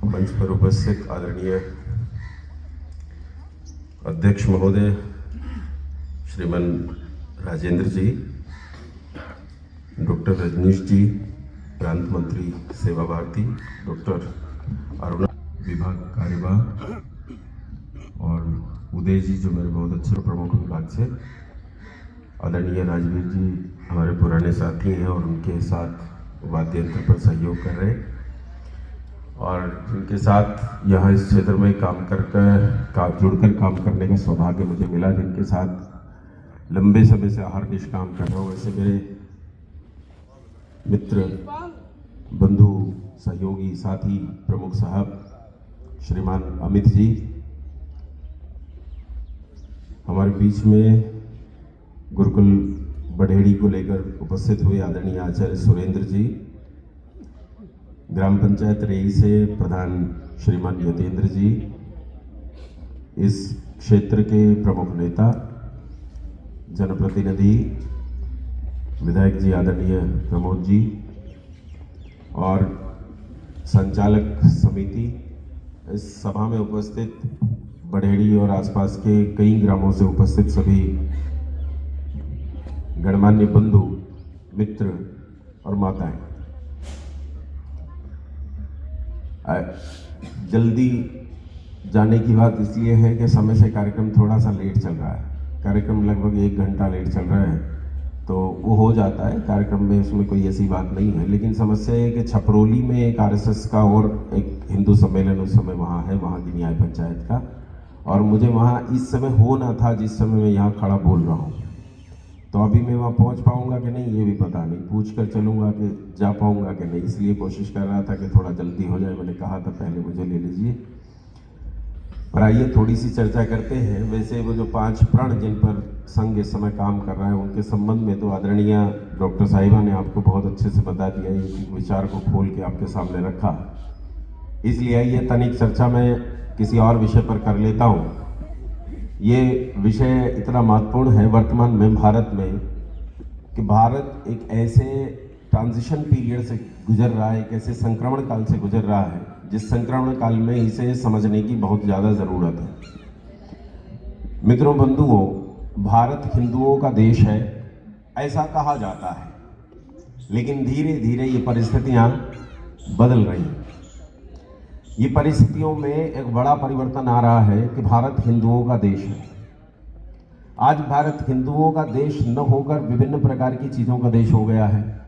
मंच पर उपस्थित आदरणीय अध्यक्ष महोदय श्रीमान राजेंद्र जी, डॉक्टर रजनीश जी, प्रांत मंत्री सेवा भारती, डॉक्टर अरुणा विभाग कार्यवाह, और उदय जी जो मेरे बहुत अच्छे प्रमुख विभाग से, आदरणीय राजवीर जी हमारे पुराने साथी हैं और उनके साथ वाद्य यंत्र पर सहयोग कर रहे हैं, और जिनके साथ यहाँ इस क्षेत्र में जुड़कर काम करने का सौभाग्य मुझे मिला, जिनके साथ लंबे समय से अहर्निश काम कर रहा हूँ। वैसे मेरे मित्र, बंधु, सहयोगी, साथी, प्रमुख साहब श्रीमान अमित जी हमारे बीच में गुरुकुल बढ़ेड़ी को लेकर उपस्थित हुए आदरणीय आचार्य सुरेंद्र जी, ग्राम पंचायत रेई से प्रधान श्रीमान यतेंद्र जी, इस क्षेत्र के प्रमुख नेता, जनप्रतिनिधि, विधायक जी आदरणीय प्रमोद जी, और संचालक समिति, इस सभा में उपस्थित बढ़ेड़ी और आसपास के कई ग्रामों से उपस्थित सभी गणमान्य बंधु, मित्र और माताएं, जल्दी जाने की बात इसलिए है कि समय से कार्यक्रम थोड़ा सा लेट चल रहा है। कार्यक्रम लगभग 1 घंटा लेट चल रहा है, तो वो हो जाता है कार्यक्रम में, उसमें कोई ऐसी बात नहीं है। लेकिन समस्या है कि छपरोली में एक आरएसएस का और एक हिंदू सम्मेलन उस समय वहाँ है, वहाँ की न्याय पंचायत का, और मुझे वहाँ इस समय होना था जिस समय मैं यहाँ खड़ा बोल रहा हूँ। तो अभी मैं वहाँ पहुँच पाऊँगा कि नहीं ये भी पता नहीं, पूछ कर चलूँगा कि जा पाऊँगा कि नहीं, इसलिए कोशिश कर रहा था कि थोड़ा जल्दी हो जाए। मैंने कहा था पहले मुझे ले लीजिए। और आइए थोड़ी सी चर्चा करते हैं। वैसे वो जो 5 प्रण जिन पर संघ इस समय काम कर रहा है, उनके संबंध में तो आदरणीय डॉक्टर साहिबा ने आपको बहुत अच्छे से बता दिया, ये विचार को खोल के आपके सामने रखा। इसलिए आइए तनिक चर्चा में किसी और विषय पर कर लेता हूँ। ये विषय इतना महत्वपूर्ण है वर्तमान में भारत में कि भारत एक ऐसे ट्रांजिशन पीरियड से गुजर रहा है, एक ऐसे संक्रमण काल से गुजर रहा है जिस संक्रमण काल में इसे समझने की बहुत ज़्यादा ज़रूरत है। मित्रों, बंधुओं, भारत हिंदुओं का देश है ऐसा कहा जाता है, लेकिन धीरे धीरे ये परिस्थितियाँ बदल रही हैं। ये परिस्थितियों में एक बड़ा परिवर्तन आ रहा है कि भारत हिंदुओं का देश है। आज भारत हिंदुओं का देश न होकर विभिन्न प्रकार की चीज़ों का देश हो गया है।